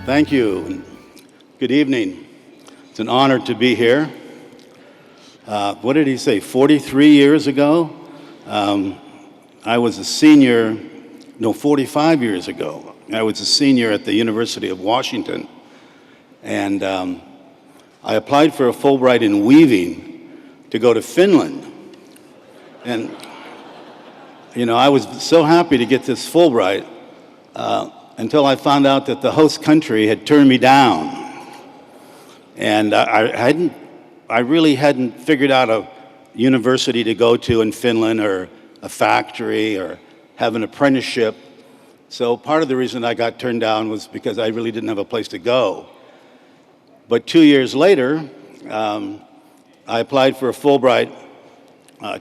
Thank you, and good evening. It's an honor to be here. What did he say, 43 years ago? I was a senior, 45 years ago. I was a senior at the University of Washington, and I applied for a Fulbright in weaving to go to Finland. And, I was so happy to get this Fulbright until I found out that the host country had turned me down. And I really hadn't figured out a university to go to in Finland, or a factory, or have an apprenticeship. So part of the reason I got turned down was because I really didn't have a place to go. But 2 years later, I applied for a Fulbright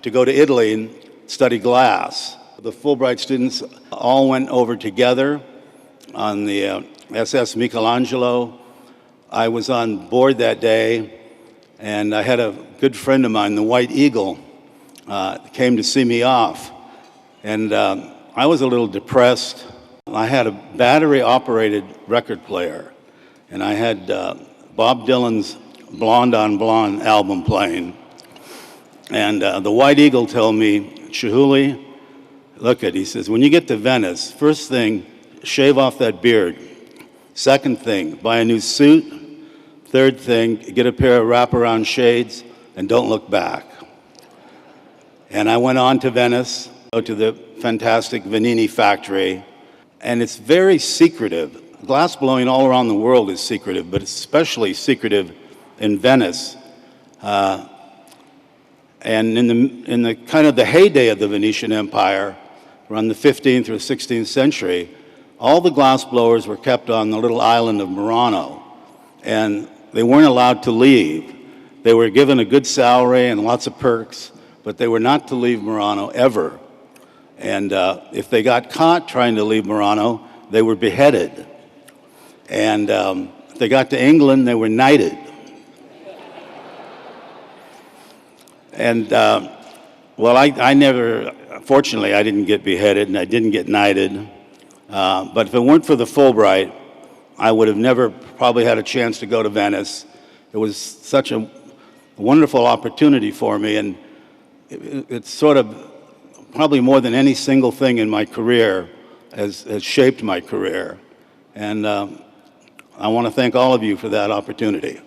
to go to Italy and study glass. The Fulbright students all went over together on the SS Michelangelo. I was on board that day, and I had a good friend of mine, the White Eagle, came to see me off. And I was a little depressed. I had a battery-operated record player, and I had Bob Dylan's Blonde on Blonde album playing. And the White Eagle told me, Chihuly, he says, when you get to Venice, first thing, shave off that beard. Second thing, buy a new suit. Third thing, get a pair of wraparound shades and don't look back. And I went on to Venice, to the fantastic Vanini factory, and it's very secretive. Glass blowing all around the world is secretive, but it's especially secretive in Venice. And in the kind of the heyday of the Venetian Empire, around the 15th or 16th century, all the glass blowers were kept on the little island of Murano, and they weren't allowed to leave. They were given a good salary and lots of perks, but they were not to leave Murano ever. And if they got caught trying to leave Murano, they were beheaded. And if they got to England, they were knighted. And I never, fortunately, I didn't get beheaded and I didn't get knighted. But if it weren't for the Fulbright, I would have never probably had a chance to go to Venice. It was such a wonderful opportunity for me, and it's sort of probably more than any single thing in my career has shaped my career. And I want to thank all of you for that opportunity.